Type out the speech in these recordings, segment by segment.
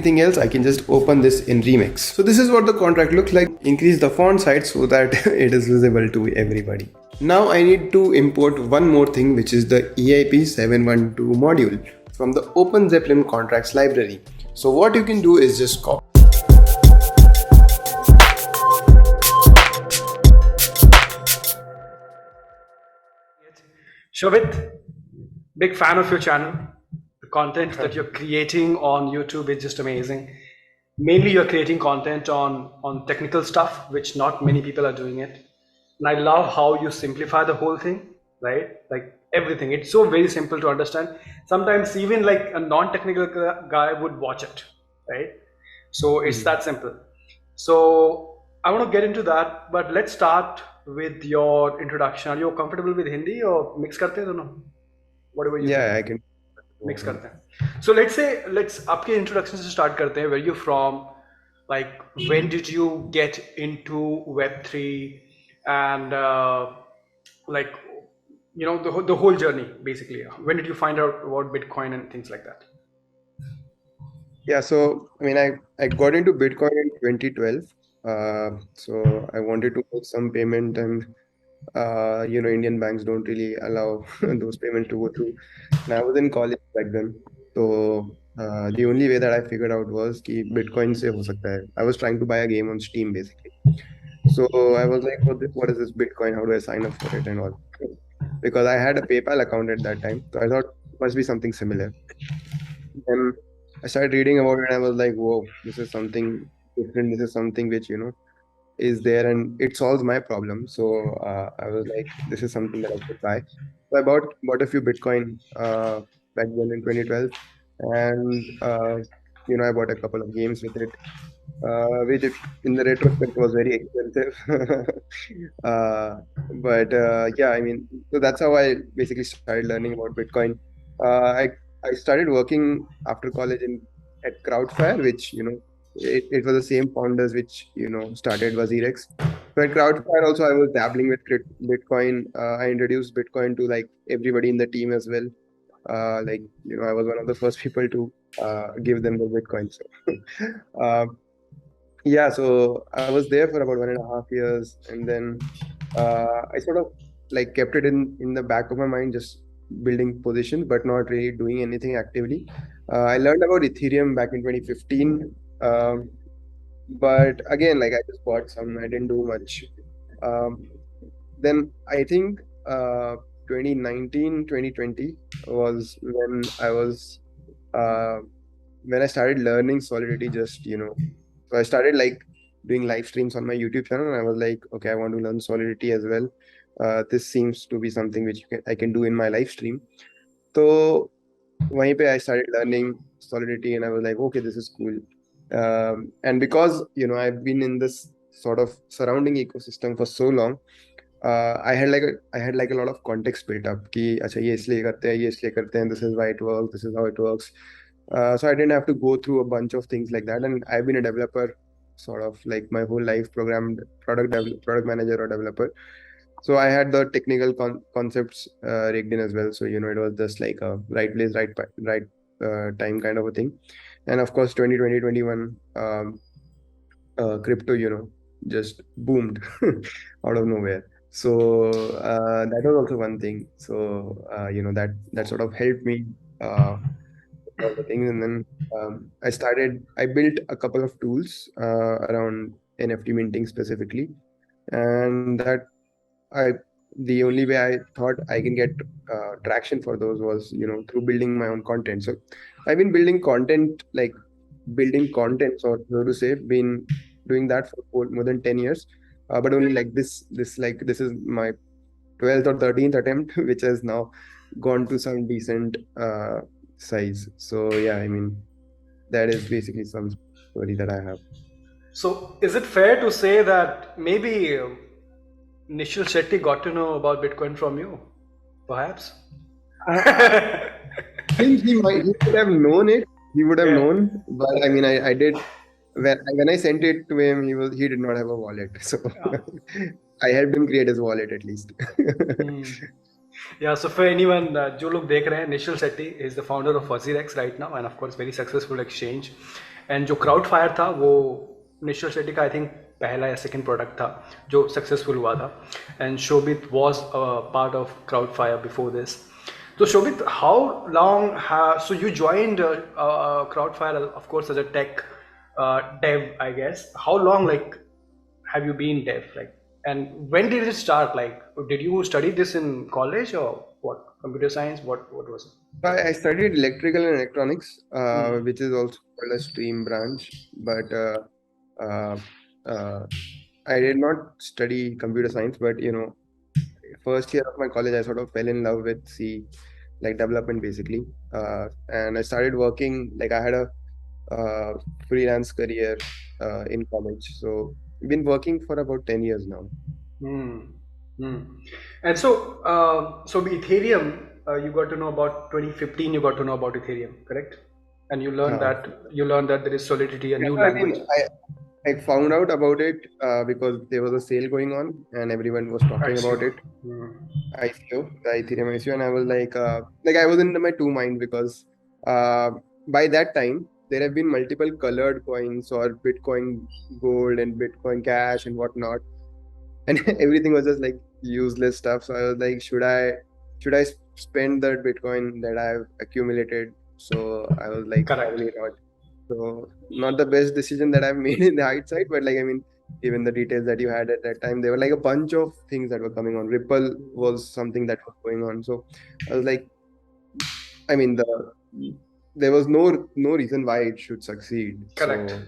anything else, I can just open this in Remix. So this is what the contract looks like. Increase the font size so that it is visible to everybody. Now I need to import one more thing, which is the EIP 712 module from the Open Zeppelin contracts library. So what you can do is just copy. Shobhit, big fan of your channel. The content that you're creating on YouTube is just amazing. Mainly you're creating content on technical stuff, which not many people are doing it. And I love how you simplify the whole thing, right? Like everything. It's so very simple to understand. Sometimes even like a non-technical guy would watch it, right? So it's that simple. So I want to get into that, but let's start with your introduction. Are you comfortable with Hindi or mix karte hain dono? Whatever you Yeah, think. I can. Mix karte hain. So let's आपके introduction से start करते हैं. Where you from? Like when did you get into Web3 and like the whole journey basically? When did you find out about Bitcoin and things like that? Yeah, so I mean, I got into Bitcoin in 2012. So I wanted to make some payment, and Indian banks don't really allow those payments to go through. And I was in college back then, so the only way that I figured out was कि Bitcoin से हो सकता है. I was trying to buy a game on Steam basically. So I was like, what is this Bitcoin? How do I sign up for it and all? Because I had a PayPal account at that time, so I thought it must be something similar. Then I started reading about it and I was like, whoa, this is something different. This is something which, is there and it solves my problem. So I was like, this is something that I should buy. So I bought a few Bitcoin back then in 2012. And, I bought a couple of games with it, which in the retrospect was very expensive. But yeah, I mean, so that's how I basically started learning about Bitcoin. I started working after college at Crowdfire, which it was the same founders which started Wazirex. So at Crowdfire also I was dabbling with Bitcoin. I introduced Bitcoin to like everybody in the team as well. I was one of the first people to give them the Bitcoin. So yeah, so I was there for about 1.5 years, and then I sort of like kept it in the back of my mind, just building positions, but not really doing anything actively. I learned about Ethereum back in 2015, but again, like I just bought some. I didn't do much. Um, then I think 2019, 2020 was uh, when I started learning Solidity. So I started like doing live streams on my YouTube channel, and I was like, okay, I want to learn Solidity as well. This seems to be something which I can do in my live stream. So वहीं पे I started learning Solidity, and I was like, okay, this is cool. And because I've been in this sort of surrounding ecosystem for so long, I had like a lot of context built up कि अच्छा ये इसलिए करते हैं, ये इसलिए करते हैं, this is why it works, this is how it works. So I didn't have to go through a bunch of things like that, and I've been a developer sort of like my whole life, programmed product manager or developer. So I had the technical concepts rigged in as well. So it was just like a right place, right time kind of a thing. And of course, 2020, 21, crypto, just boomed out of nowhere. So that was also one thing. So that sort of helped me all the things. And then I built a couple of tools around NFT minting specifically, and that I the only way I thought I can get traction for those was through building my own content. So I've been building content, so to say, been doing that for more than 10 years. But only like this is my 12th or 13th attempt, which has now gone to some decent size. So yeah, I mean, that is basically some story that I have. So is it fair to say that maybe Nishil Shetty got to know about Bitcoin from you, perhaps? I think he would have known it. He would have Yeah. known, but I mean, I did when I sent it to him. He did not have a wallet, so I helped him create his wallet at least. Yeah, so for anyone जो लोग देख रहे हैं, Nishil Shetty is the founder of Wazirex right now, and of course very successful exchange. And जो क्राउडफायर था वो निश्चल शेट्टी का I think पहला या सेकंड प्रोडक्ट था जो सक्सेसफुल हुआ था and Shobhit was part of Crowdfire before this. So Shobhit, how long so you joined Crowdfire, of course, as a tech dev, I guess. How long, like, have you been dev? Like, and when did it start? Like, did you study this in college or what? Computer science? What was it? I studied electrical and electronics, Hmm. which is also called a stream branch, but uh, uh, I did not study computer science. But first year of my college, I sort of fell in love with C, like development basically, and I started working. Like I had a uh, freelance career in college, so I've been working for about 10 years now. Hmm. Hmm. And so Ethereum, you got to know about 2015. You got to know about Ethereum, correct? And Uh, you learned that there is Solidity, a yeah, new so I mean, language. I found out about it because there was a sale going on and everyone was talking about ICO. it. Hmm. ICO, the Ethereum ICO, and I was like I was in my two mind because uh, by that time there have been multiple colored coins or Bitcoin Gold and Bitcoin Cash and whatnot, and everything was just like useless stuff. So I was like, should I spend that Bitcoin that I've accumulated? So I was like, Correct. probably not. So not the best decision that I've made in the hindsight, but like I mean, given the details that you had at that time, there were like a bunch of things that were coming on. Ripple was something that was going on. So I was like, I mean, there was no reason why it should succeed. Correct. So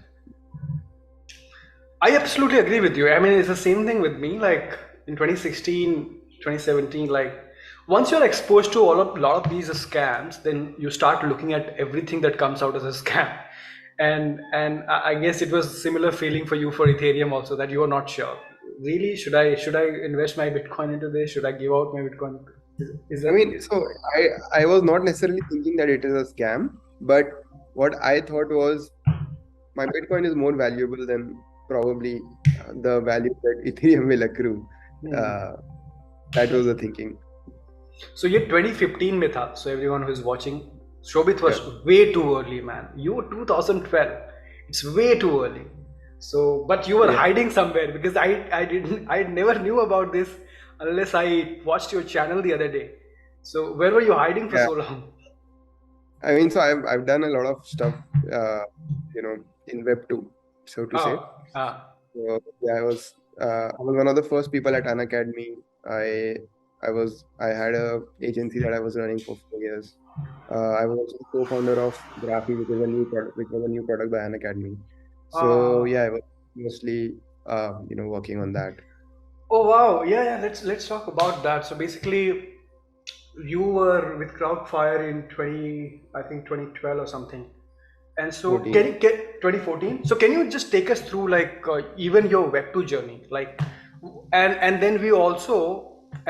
I absolutely agree with you. I mean, it's the same thing with me. Like in 2016, 2017, like once you're exposed to all of lot of these scams, then you start looking at everything that comes out as a scam. And I guess it was similar feeling for you for Ethereum also that you were not sure. Really, should I invest my Bitcoin into this? Should I give out my Bitcoin? Is I that mean, so I was not necessarily thinking that it is a scam, but what I thought was my Bitcoin is more valuable than probably the value that Ethereum will accrue. hmm. Uh, that was the thinking. So ये 2015 में था. So everyone who is watching, Shobit Yeah, was way too early, man. You were 2012. It's way too early. So, but you were yeah, hiding somewhere because I never knew about this unless I watched your channel the other day. So where were you hiding for yeah. so long? I mean, so I've done a lot of stuff, uh, in Web 2, so to say. Ah, ah. So yeah, I was one of the first people at Unacademy. I I had a agency that I was running for 4 years. I was also co-founder of Graphy, which was a new product by Unacademy. So Ah. yeah, I was mostly working on that. Oh wow, yeah, yeah. Let's talk about that. So basically, you were with Crowdfire in I think 2012 or something. And so can 14. you get 2014? So can you just take us through like even your Web2 journey, like, and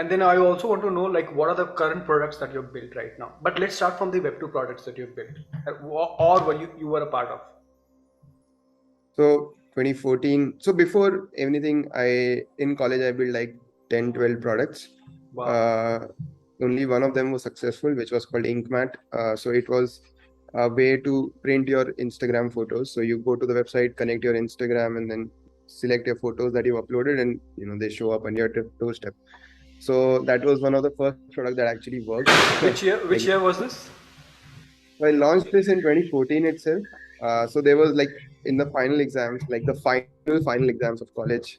then I also want to know like what are the current products that you've built right now. But let's start from the Web2 products that you've built, or were you were a part of. So 2014. So before anything, in college I built like 10, 12 products. Wow. Uh, Only one of them was successful, which was called InkMat. So it was a way to print your Instagram photos. So you go to the website, connect your Instagram, and then select your photos that you uploaded, and they show up on your doorstep. So that was one of the first products that actually worked. Which year? Like Which year was this? I launched this in 2014 itself. So there was like in the final exams, like the final exams of college.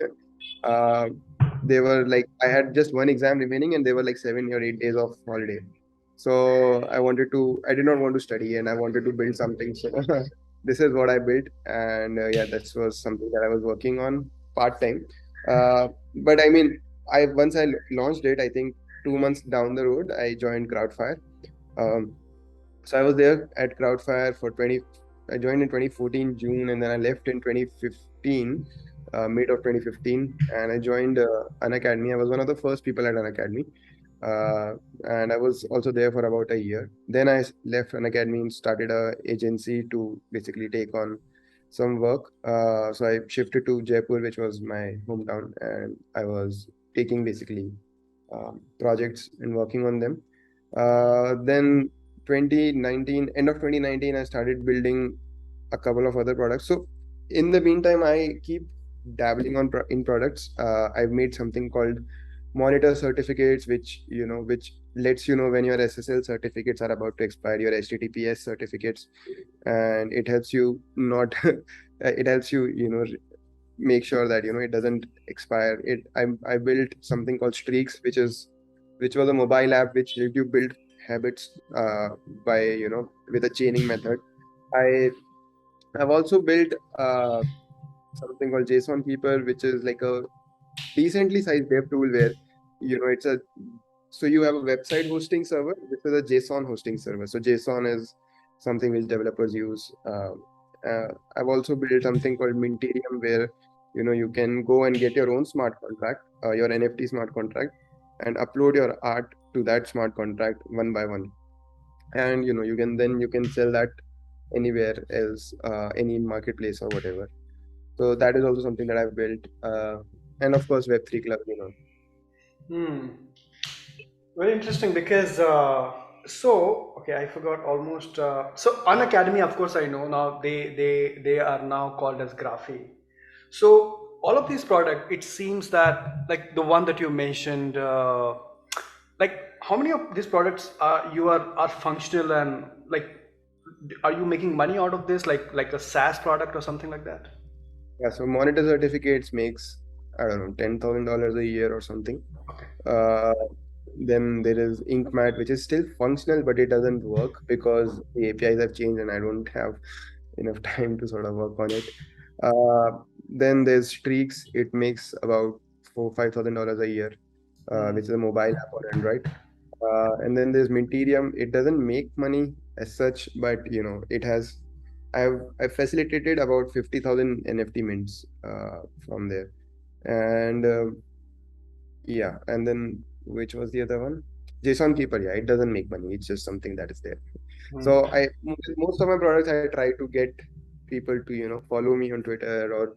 Uh, they were like I had just one exam remaining, and they were like 7 or 8 days of holiday. So I did not want to study, and I wanted to build something. So this is what I built, and yeah, this was something that I was working on part time. But I mean, I once I launched it, I think 2 months down the road, I joined Crowdfire. Um, so I was there at Crowdfire for 20. I joined in 2014 June, and then I left in 2015, mid of 2015, and I joined Unacademy. I was one of the first people at Unacademy, and I was also there for about a year. Then left Unacademy and started a agency to basically take on some work. So I shifted to Jaipur, which was my hometown, and I was taking basically projects and working on them. Then 2019, end of 2019, I started building a couple of other products. So in the meantime, I keep dabbling in products. I've made something called monitor certificates, which lets you know when your SSL certificates are about to expire, your HTTPS certificates, and it helps you not it helps you make sure that it doesn't expire. I built something called Streaks, which was a mobile app which helped you build habits by with a chaining method. I have also built something called JSON Keeper, which is like a decently sized dev tool where it's a so you have a website hosting server. This is a JSON hosting server. So JSON is something which developers use. I've also built something called Minterium, where you can go and get your own smart contract, your NFT smart contract, and upload your art to that smart contract one by one. And you can sell that anywhere else, any marketplace or whatever. So that is also something that I've built. And of course, Web3 Club. Hmm. Very interesting because okay, I forgot almost. So Unacademy, of course, I know now. They are now called as Graphy. So all of these product, it seems that like the one that you mentioned, like how many of these products are functional and like are you making money out of this like a SaaS product or something like that? Yeah, so monitor certificates makes, I don't know, $10,000 a year or something. Okay. Uh, then there is InkMat, which is still functional, but it doesn't work because the APIs have changed and I don't have enough time to sort of work on it. Then there's Streaks. It makes about $5,000 a year, which is a mobile app on Android. And then there's Minterium. It doesn't make money as such, but it has. I've facilitated about 50,000 NFT mints from there, and yeah, and then which was the other one? JSON Keeper. Yeah, it doesn't make money. It's just something that is there. So most of my products, I try to get people to follow me on Twitter or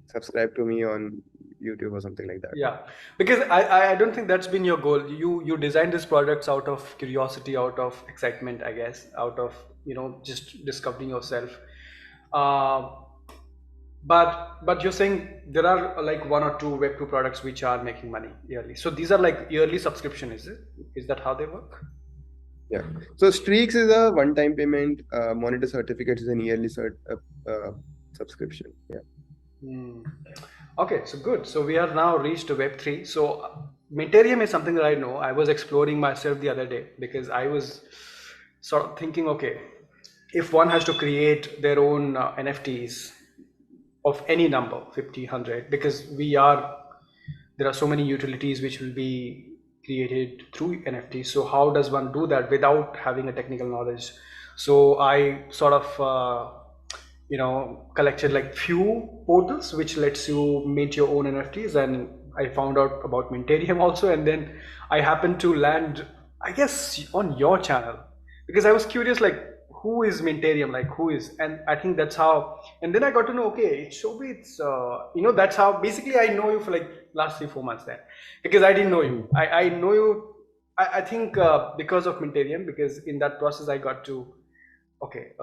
subscribe to me on YouTube or something like that. Yeah, because I don't think that's been your goal. You designed these products out of curiosity, out of excitement, I guess, out of just discovering yourself. Uh, but you're saying there are like one or two Web2 products which are making money yearly. So these are like yearly subscription, is it? Is that how they work? Yeah. So Streaks is a one-time payment. Monitor Certificates is an yearly subscription. Yeah. Hmm. Okay, so good. So we are now reached to Web3. So Materium is something that I know. I was exploring myself the other day because I was sort of thinking, okay, if one has to create their own NFTs of any number, 50, 100, because there are so many utilities which will be created through NFTs. So how does one do that without having a technical knowledge? So I sort of collected like few portals which lets you mint your own NFTs, and I found out about Minterium also, and then I happened to land, I guess, on your channel because I was curious like who is Minterium, like who is, and I think that's how, and then I got to know, okay, it's Shobhit's, that's how basically I know you for like last 3 4 months then, because I didn't know you. Mhm. I know you. I think because of Minterium, because in that process I got to. Okay,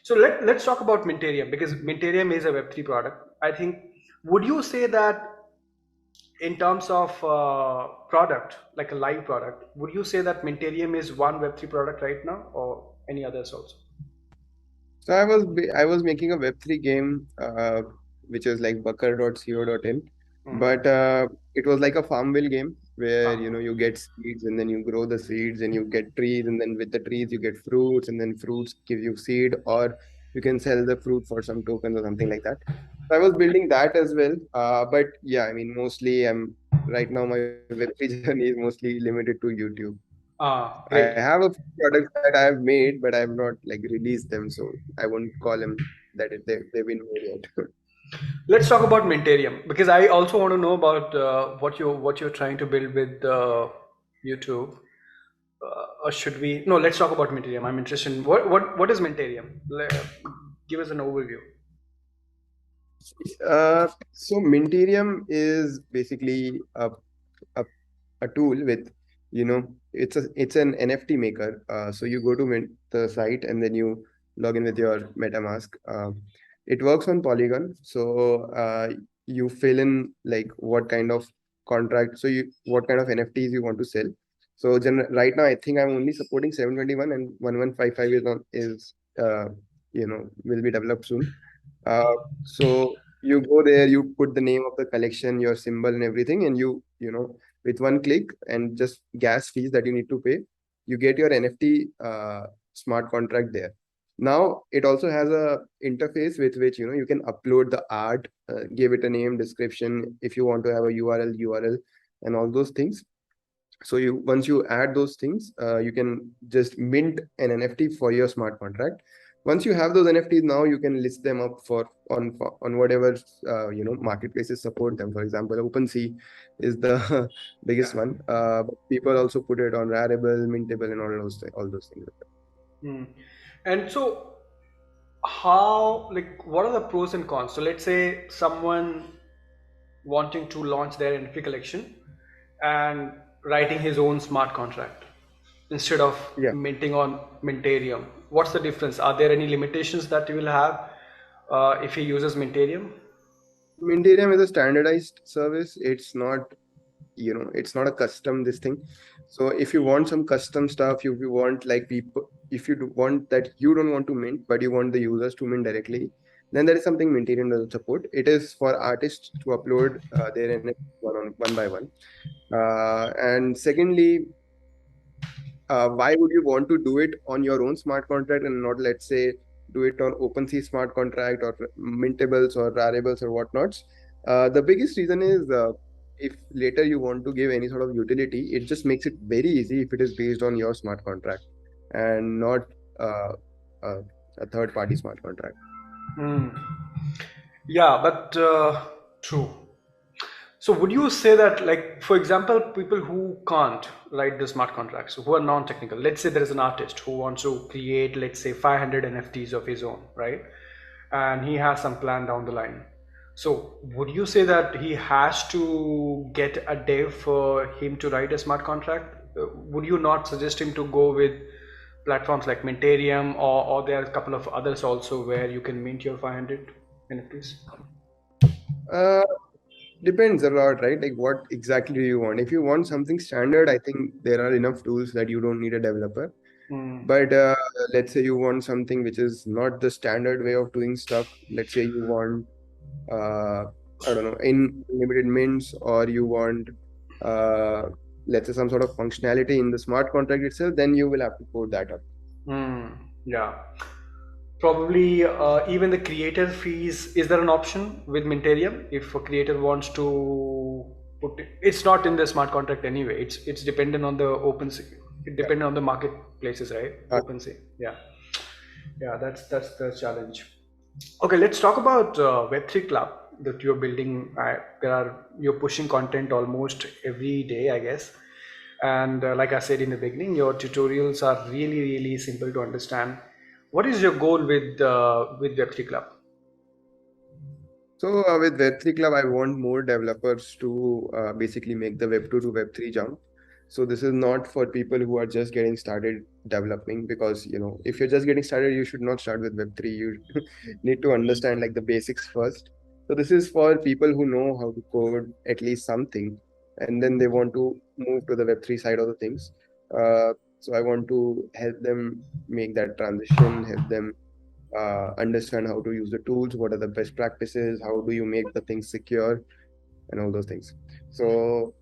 so let's talk about Minterium because Minterium is a Web3 product. I think, would you say that in terms of product, like a live product, would you say that Minterium is one Web3 product right now, or any others also? So I was making a Web3 game, which is like bucker.co.in, Hmm. but it was like a Farmville game where Ah, you get seeds and then you grow the seeds and you get trees, and then with the trees you get fruits, and then fruits give you seed, or you can sell the fruit for some tokens or something like that. So I was building that as well. But yeah, I mean, mostly I'm right now my Web3 journey is mostly limited to YouTube. I great. have a few products that I have made, but I have not like released them, so I won't call them that they've been made yet. Let's talk about Minterium because I also want to know about what you're trying to build with YouTube. Or should we? No, let's talk about Minterium. I'm interested in what is Minterium? Give us an overview. So Minterium is basically a, a tool with, it's an NFT maker. So you go to the site and then you log in with your MetaMask. It works on Polygon. So you fill in like what kind of contract, so you what kind of NFTs you want to sell. So right now, I think I'm only supporting 721 and 1155 is will be developed soon. Uh, so you go there, you put the name of the collection, your symbol and everything, and with one click and just gas fees that you need to pay, you get your NFT smart contract there. Now it also has a interface with which you can upload the art, give it a name, description, if you want to have a URL, and all those things. So you once you add those things, you can just mint an NFT for your smart contract. Once you have those NFTs, now you can list them up on whatever marketplaces support them. For example, OpenSea is the biggest Yeah. one. But people also put it on Rarible, Mintable, and all those things. Hmm. And so, how, like, what are the pros and cons? So, let's say someone wanting to launch their NFT collection and writing his own smart contract instead of Yeah. minting on Minterium. What's the difference? Are there any limitations that you will have if he uses Minterium? Minterium is a standardized service. It's not a custom this thing. So if you want some custom stuff, if you want like people, if you want that you don't want to mint but you want the users to mint directly, then there is something Minterium doesn't support. It is for artists to upload their NFT one by one. And secondly, why would you want to do it on your own smart contract and not, let's say, do it on OpenSea smart contract or Mintables or Raribles or whatnots? The biggest reason is, if later you want to give any sort of utility, it just makes it very easy if it is based on your smart contract and not uh, uh, a third party smart contract. Hmm. Yeah, but true. So would you say that, like, for example, people who can't write the smart contracts, who are non-technical, let's say there is an artist who wants to create, let's say, 500 NFTs of his own, right? And he has some plan down the line. So would you say that he has to get a dev for him to write a smart contract? Would you not suggest him to go with platforms like Minterium, or there are a couple of others also where you can mint your 500 NFTs? Uh, Depends a lot, right? Like what exactly do you want? If you want something standard, I think there are enough tools that you don't need a developer. Hmm. But let's say you want something which is not the standard way of doing stuff. Let's say you want, I don't know, in limited mints, or you want, uh, let's say, some sort of functionality in the smart contract itself, then you will have to code that up. Hmm. Yeah. Probably even the creator fees. Is there an option with Minterium if a creator wants to put it? It's not in the smart contract anyway. It's dependent on the it Yeah. dependent on the marketplaces, right? Uh, OpenSea. Yeah. Yeah. That's the challenge. Okay, let's talk about Web3 Club that you're building. You're pushing content almost every day, I guess. And like I said in the beginning, your tutorials are really, really simple to understand. What is your goal with Web3 Club? So with Web3 Club, I want more developers to basically make the Web2 to Web3 jump. So this is not for people who are just getting started developing, because if you're just getting started, you should not start with Web3. You need to understand like the basics first. So this is for people who know how to code at least something, and then they want to move to the Web3 side of the things. So I want to help them make that transition, help them understand how to use the tools, what are the best practices, how do you make the things secure, and all those things. So,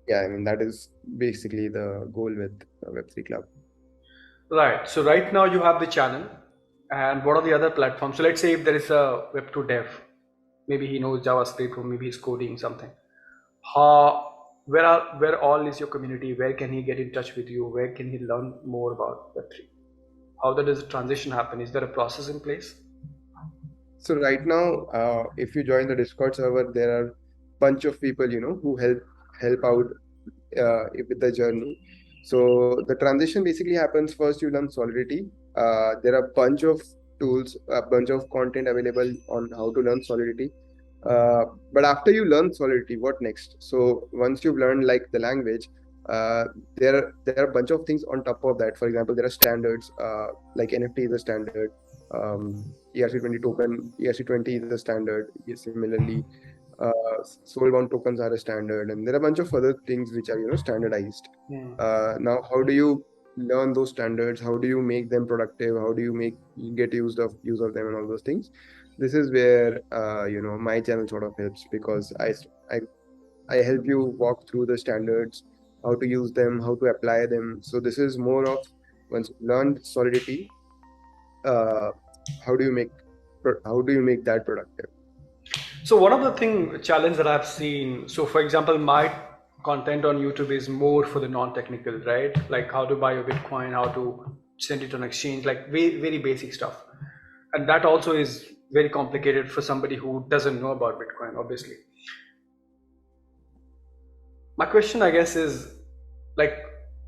yeah, I mean, that is basically the goal with Web3 Club. Right. So right now you have the channel, and what are the other platforms? So let's say if there is a Web2 dev, maybe he knows JavaScript or maybe he's coding something. Where all is your community? Where can he get in touch with you? Where can he learn more about Web3? How does the transition happen? Is there a process in place? So right now, if you join the Discord server, there are bunch of people, who help out with the journey. So the transition basically happens first. You learn Solidity. There are a bunch of tools, a bunch of content available on how to learn Solidity. But after you learn Solidity, what next? So once you've learned like the language, uh, there are a bunch of things on top of that. For example, there are standards, like NFT is a standard. ERC20 token, ERC20 is a standard. Similarly, soulbound tokens are a standard, and there are a bunch of other things which are standardized. Hmm. Now, how do you learn those standards? How do you make them productive? How do you get use of them and all those things? This is where my channel sort of helps, because I I help you walk through the standards, how to use them, how to apply them. So this is more of, once you learn Solidity, uh, how do you make how do you make that productive? So one of the challenge that I've seen. So for example, my content on YouTube is more for the non-technical, right? Like how to buy a Bitcoin, how to send it on exchange, like very very basic stuff. And that also is very complicated for somebody who doesn't know about Bitcoin, obviously. My question, I guess, is like,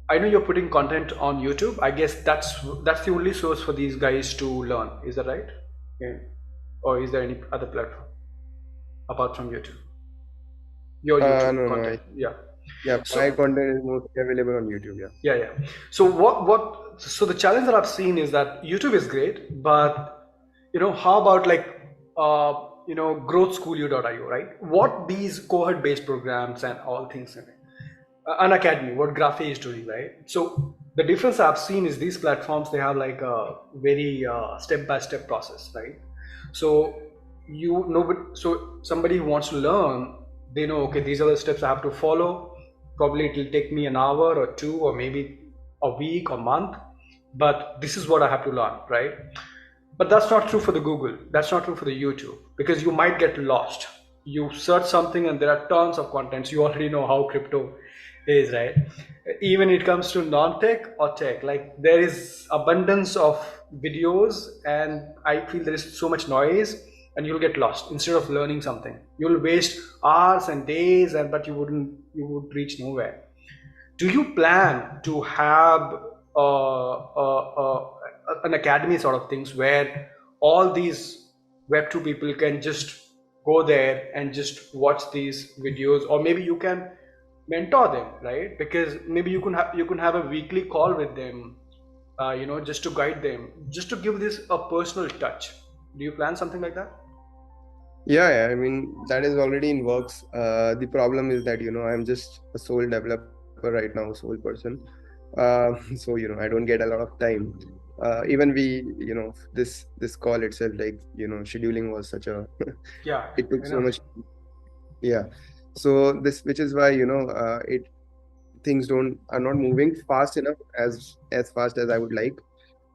I know you're putting content on YouTube. I guess that's the only source for these guys to learn. Is that right? Yeah. Or is there any other platform apart from YouTube? Your YouTube No, no, content. Yeah. yeah, my So content is mostly available on YouTube. Yeah. yeah, yeah. So so the challenge that I've seen is that YouTube is great, but how about like growthschool.io, right? What these cohort based programs and all things in it. An academy, what Graphy is doing, right? So the difference I've seen is these platforms, they have like a very step by step process, right? So you know, so somebody who wants to learn, they know, okay, these are the steps I have to follow. Probably it will take me an hour or two or maybe a week or month, but this is what I have to learn, right? But that's not true for the Google. That's not true for the YouTube, because you might get lost. You search something and there are tons of contents. You already know how crypto is, right? Even it comes to non-tech or tech, like there is abundance of videos, and I feel there is so much noise, and you'll get lost. Instead of learning something, you'll waste hours and days, and but you would reach nowhere. Do you plan to have an academy sort of things where all these web2 people can just go there and just watch these videos, or maybe you can mentor them, right? Because maybe you can have a weekly call with them, just to guide them, just to give this a personal touch. Do you plan something like that? Yeah, I mean, that is already in works. The problem is that, I'm just a sole developer right now, sole person. So, I don't get a lot of time. Even this call itself, like, scheduling was such a, Yeah, it took I so know. much. Yeah. So which is why, things are not moving fast enough, as fast as I would like.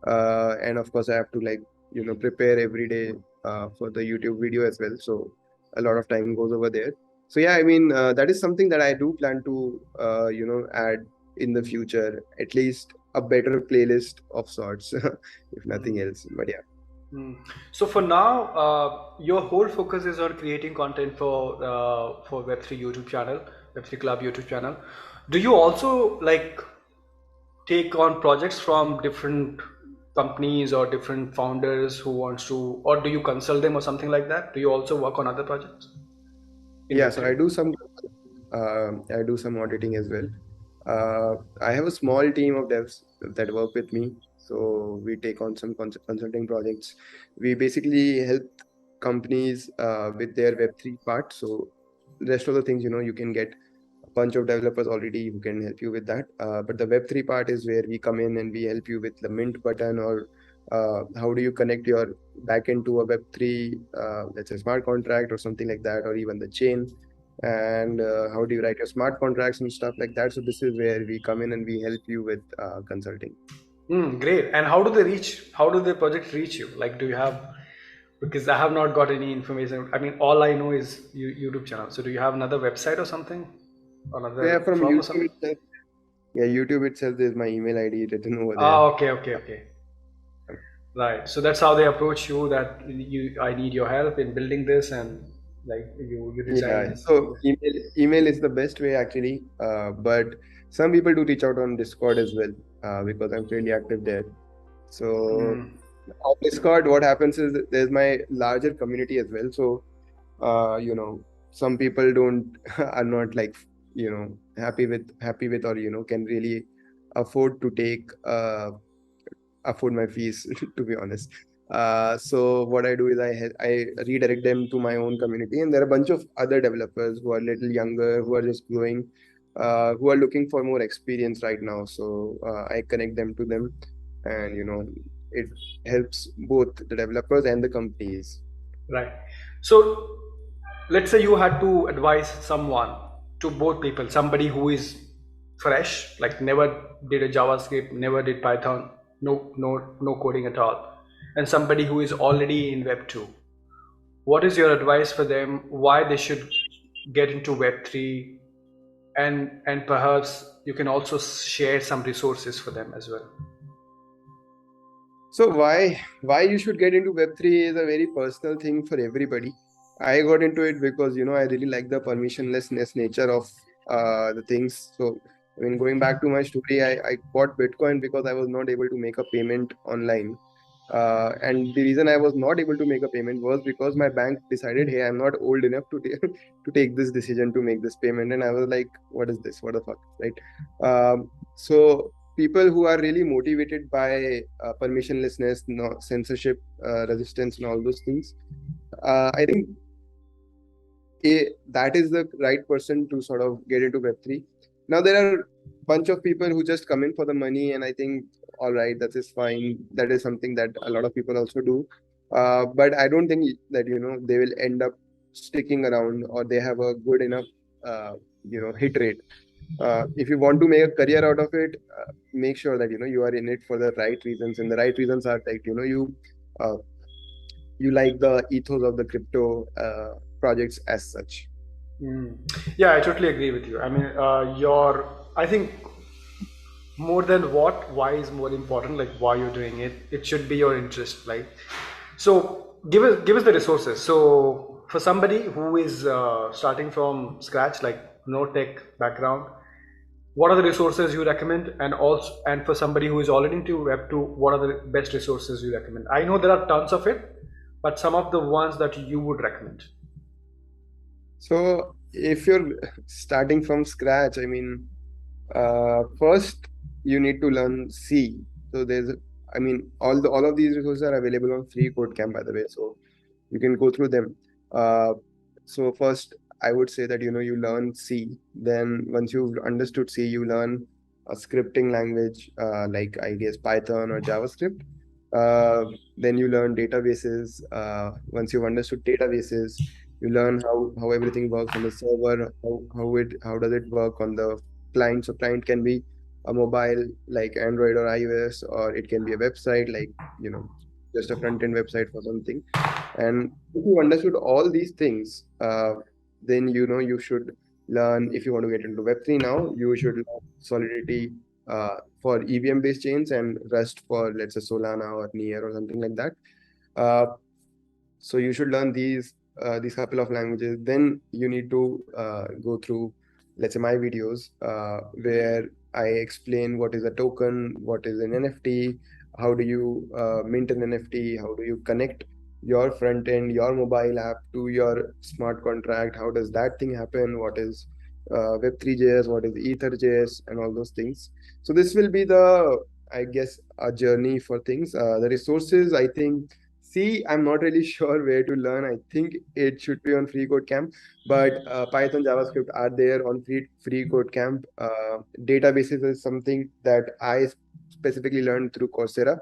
And of course I have to, like, prepare every day for the YouTube video as well, so a lot of time goes over there. So yeah, I mean, that is something that I do plan to add in the future, at least a better playlist of sorts, if nothing Hmm. else, but yeah. Hmm. So for now, your whole focus is on creating content for Web3 YouTube channel, Web3 Club YouTube channel. Do you also like take on projects from different companies or different founders who wants to, or do you consult them or something like that? Do you also work on other projects in Yeah, so Web3? I do some auditing as well. I have a small team of devs that work with me. So we take on some consulting projects. We basically help companies with their Web3 part. So the rest of the things, you can get a bunch of developers already who can help you with that. But the Web3 part is where we come in and we help you with the mint button, or how do you connect your backend to a Web3, let's say smart contract or something like that, or even the chain, and how do you write your smart contracts and stuff like that. So this is where we come in and we help you with consulting. Great. And how do they reach? How do the projects reach you? Like, do you have? Because I have not got any information. I mean, all I know is YouTube channel. So, do you have another website or something, So yeah, another from firm or YouTube something? itself, yeah, YouTube itself, there's my email ID written over there. Ah, okay, okay, okay. Right. So that's how they approach you. That I need your help in building this, and like you design Yeah, this. so email is the best way actually, but some people do reach out on Discord as well, because I'm fairly active there. So Mm, on Discord, what happens is that there's my larger community as well. So some people don't are not, like, happy with, or can really afford to take afford my fees, to be honest. So what I do is I redirect them to my own community, and there are a bunch of other developers who are a little younger, who are just growing, who are looking for more experience right now. So I connect them to them, and it helps both the developers and the companies. Right. So let's say you had to advise someone, to both people, somebody who is fresh, like never did a JavaScript, never did Python, no coding at all, and somebody who is already in Web 2. What is your advice for them? Why they should get into Web 3, and perhaps you can also share some resources for them as well. So why you should get into Web3 is a very personal thing for everybody. I got into it because I really like the permissionlessness nature of the things. So I mean, going back to my story, I bought Bitcoin because I was not able to make a payment online. And the reason I was not able to make a payment was because my bank decided, hey, I'm not old enough to to take this decision to make this payment. And I was like, what is this? What the fuck, right? So people who are really motivated by permissionlessness, no, censorship, resistance, and all those things, I think that is the right person to sort of get into Web3. Now there are a bunch of people who just come in for the money, and I think all right, that is fine. That is something that a lot of people also do. But I don't think that they will end up sticking around, or they have a good enough uh, hit rate. If you want to make a career out of it, make sure that you are in it for the right reasons, and the right reasons are like uh, you like the ethos of the crypto projects as such. Mm. Yeah, I totally agree with you. I mean, I think more than what, why is more important. Like why you're doing it. It should be your interest, right? So give us the resources. So for somebody who is starting from scratch, like no tech background, what are the resources you recommend? And for somebody who is already into Web 2, what are the best resources you recommend? I know there are tons of it, but some of the ones that you would recommend. So if you're starting from scratch, I mean, first you need to learn C. So I mean, all of these resources are available on Free Code Camp, by the way. So you can go through them. Uh, so first, I would say that you learn C. Then once you've understood C, you learn a scripting language like I guess Python or JavaScript. Then you learn databases. Once you've understood databases, you learn how everything works on the server. How does it work on the client? So client can be a mobile like Android or iOS, or it can be a website like just a front end website for something. And if you understood all these things, then you should learn. If you want to get into Web3 now, you should learn Solidity for EVM based chains, and Rust for, let's say, Solana or Near or something like that. Uh, so you should learn these couple of languages. Then you need to go through, let's say, my videos where I explain what is a token, what is an NFT, how do you mint an NFT, how do you connect your front end, your mobile app to your smart contract, how does that thing happen, what is Web3.js, what is Ether.js, and all those things. So this will be I guess, a journey for things. The resources, I think, see, I'm not really sure where to learn. I think it should be on Free Code Camp, but Python, JavaScript are there on Free Code Camp. Databases is something that I specifically learned through Coursera.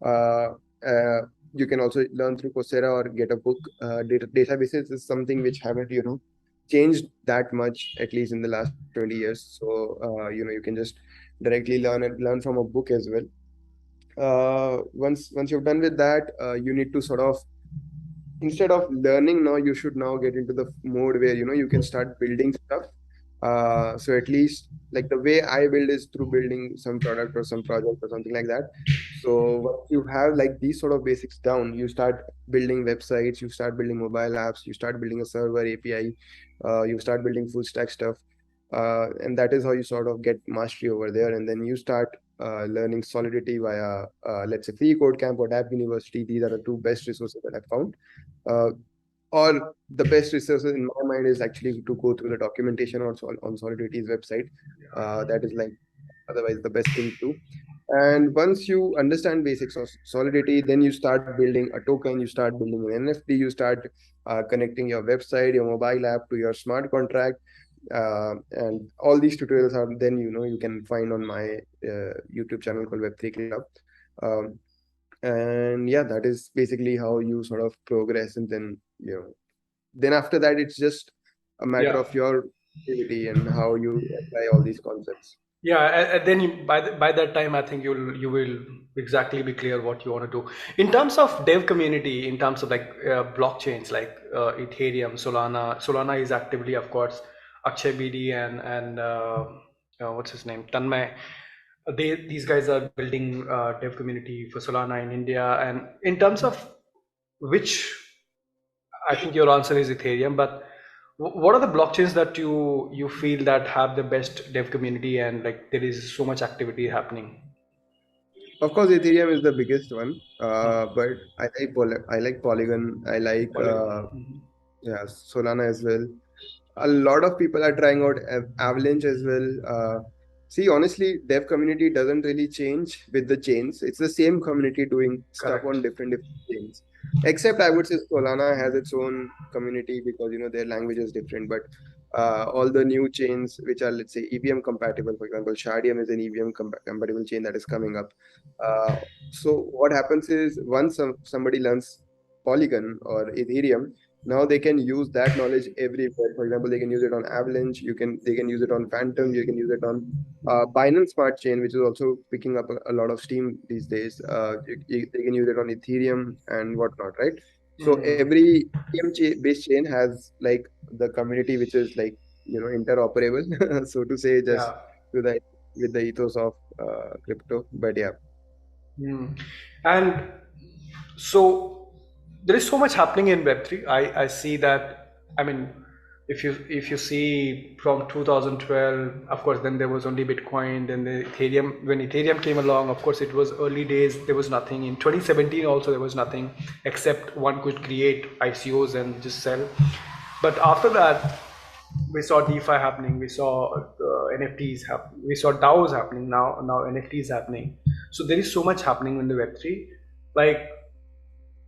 Uh, uh, you can also learn through Coursera or get a book. Databases is something which haven't changed that much, at least in the last 20 years. So you can just directly learn from a book as well. Once you're done with that, you need to sort of, instead of learning now, you should now get into the mode where you can start building stuff. So at least like the way I build is through building some product or some project or something like that. So once you have like these sort of basics down, you start building websites, you start building mobile apps, you start building a server API, you start building full stack stuff. And that is how you sort of get mastery over there. And then you start learning Solidity via, let's say, Free Code Camp or App University. These are the two best resources that I found. Uh, or the best resources in my mind is actually to go through the documentation on Solidity's website. That is like otherwise the best thing to do. And once you understand basics of solidity, then you start building a token, you start building an NFT, you start connecting your website, your mobile app to your smart contract. And all these tutorials are then, you can find on my YouTube channel called Web3 Club. Um, and yeah, that is basically how you sort of progress. And then, then after that, it's just a matter Yeah. of your activity and how you apply all these concepts. Yeah, and then by that time, I think you will exactly be clear what you want to do. In terms of dev community, in terms of like blockchains like Ethereum, Solana. Solana is actively, of course, Akshay BD and what's his name, Tanmay. These guys are building dev community for Solana in India. And in terms of which, I think your answer is Ethereum, but what are the blockchains that you feel that have the best dev community and like there is so much activity happening? Of course, Ethereum is the biggest one, Hmm. but I like Polygon. I like Polygon. Mhm. yeah, Solana as well. A lot of people are trying out Avalanche as well. See, honestly, dev community doesn't really change with the chains. It's the same community doing stuff Correct. on different chains. Except I would say Solana has its own community because their language is different. But all the new chains which are, let's say, EVM compatible, for example, Shardium is an EVM compatible chain that is coming up. Uh, so what happens is once somebody learns Polygon or Ethereum, now they can use that knowledge everywhere. For example, they can use it on Avalanche, they can use it on Phantom, you can use it on Binance Smart Chain, which is also picking up a lot of steam these days. They can use it on Ethereum and whatnot, right? So Mm. every based chain has like the community which is like interoperable, so to say, just Yeah. to the with the ethos of crypto. But yeah, Mm. And so there is so much happening in Web3. I see that. I mean, if you see from 2012, of course, then there was only Bitcoin. Then the Ethereum. When Ethereum came along, of course, it was early days. There was nothing. In 2017, also there was nothing except one could create ICOs and just sell. But after that, we saw DeFi happening, we saw NFTs happening, we saw DAOs happening. Now NFTs happening. So there is so much happening in the Web3. Like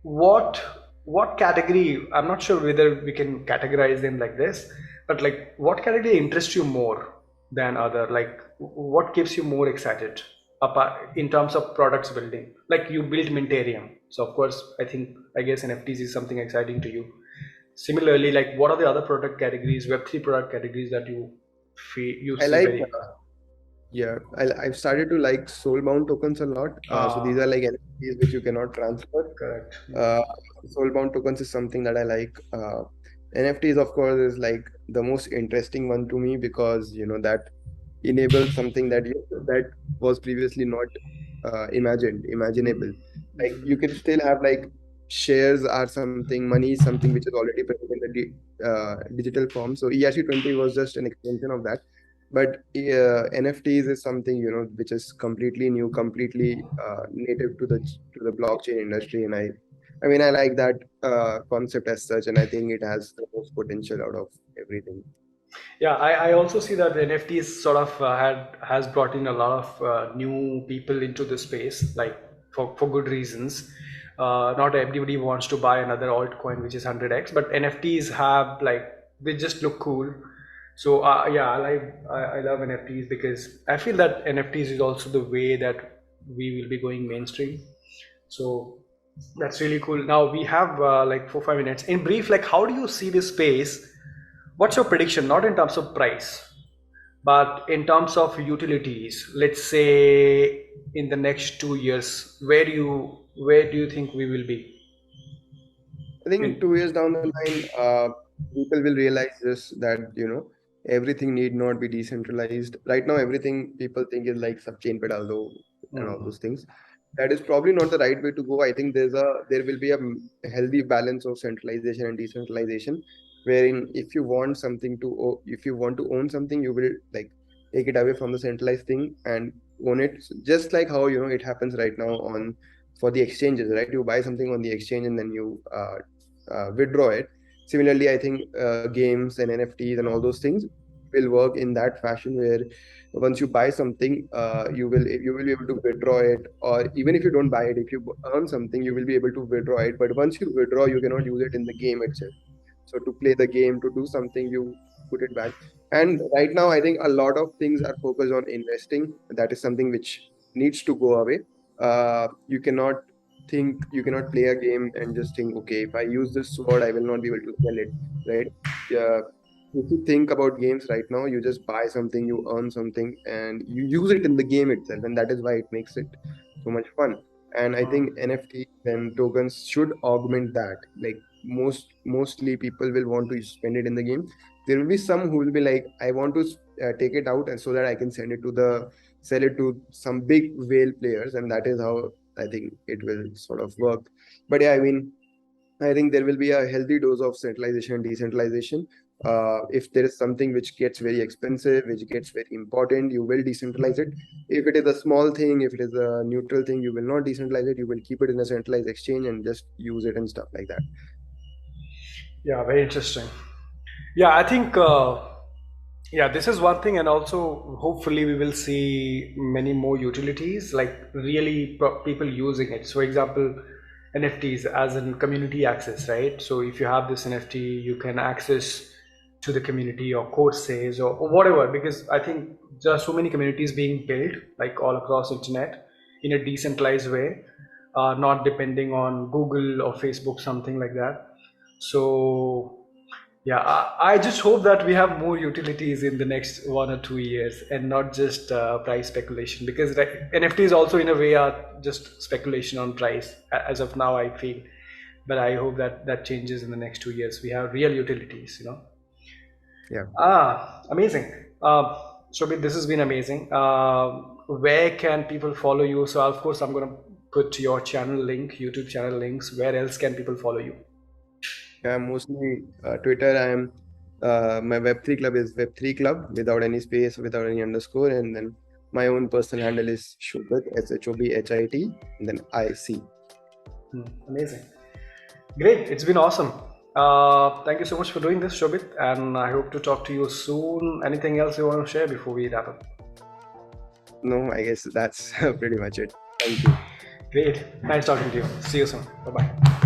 what what category? I'm not sure whether we can categorize them like this, but like what category interests you more than other? Like what keeps you more excited apart in terms of products building? Like you built Minterium, so of course I guess NFTs is something exciting to you. Similarly, like what are the other product categories, Web3 product categories that you I see like very yeah, I've started to like soulbound tokens a lot. So these are uh, like NFTs which you cannot transfer. correct. Uh, Soulbound tokens is something that I like. NFTs, of course, is like the most interesting one to me because that enables something that was previously not imaginable. Like you can still have like shares are something, money is something which is already present in the digital form. So ERC20 was just an extension of that. But NFTs is something which is completely new, completely native to the blockchain industry, and I mean, I like that concept as such, and I think it has the most potential out of everything. Yeah, I also see that NFTs sort of has brought in a lot of new people into the space, like for good reasons. Not everybody wants to buy another altcoin which is 100x, but NFTs have like they just look cool. So yeah, I love NFTs because I feel that NFTs is also the way that we will be going mainstream. So that's really cool. Now we have like 4 5 minutes. In brief, like how do you see this space? What's your prediction? Not in terms of price, but in terms of utilities. Let's say in the next 2 years, where do you think we will be? I think In, 2 years down the line, people will realize this that everything need not be decentralized. Right now, everything people think is like subchain pedalo and all those Mhm. things. That is probably not the right way to go. I think there will be a healthy balance of centralization and decentralization, wherein if you want to own something, you will like take it away from the centralized thing and own it. Just like how it happens right now on for the exchanges, right? You buy something on the exchange and then you withdraw it. Similarly, I think games and NFTs and all those things, will work in that fashion where once you buy something, you will be able to withdraw it, or even if you don't buy it, if you earn something, you will be able to withdraw it. But once you withdraw, you cannot use it in the game itself. So to play the game, to do something, you put it back. And right now, I think a lot of things are focused on investing. That is something which needs to go away. You cannot play a game and just think, okay, if I use this sword, I will not be able to sell it, right? Yeah. If you think about games right now, you just buy something, you earn something, and you use it in the game itself, and that is why it makes it so much fun. And I think NFT and tokens should augment that. Like mostly people will want to spend it in the game. There will be some who will be like, I want to take it out, and so that I can sell it to some big whale players, and that is how I think it will sort of work. But yeah, I mean, I think there will be a healthy dose of centralization and decentralization. If there is something which gets very expensive, which gets very important, you will decentralize it. If it is a small thing, if it is a neutral thing, you will not decentralize it. You will keep it in a centralized exchange and just use it and stuff like that. Yeah, very interesting. Yeah, I think yeah, this is one thing, and also hopefully we will see many more utilities, like really people using it. So, for example, NFTs as in community access, right? So if you have this NFT, you can access to the community or courses or whatever, because I think there are so many communities being built like all across internet in a decentralized way, not depending on Google or Facebook, something like that. So yeah, I just hope that we have more utilities in the next 1 or 2 years and not just price speculation, because NFTs also in a way are just speculation on price as of now, I feel. But I hope that that changes in the next 2 years. We have real utilities, you know. Yeah. Amazing. Shobhit, this has been amazing. Where can people follow you? So, of course, I'm going to put your channel link, YouTube channel links. Where else can people follow you? Yeah, mostly Twitter. I am My Web3 club is Web3 Club without any space, without any underscore, and then my own personal handle is Shobhit, Shobhit, and then IC. Amazing. Great. It's been awesome. Thank you so much for doing this, Shobhit, and I hope to talk to you soon. Anything else you want to share before we wrap up? No, I guess that's pretty much it. Thank you. Great. Nice talking to you. See you soon. Bye bye.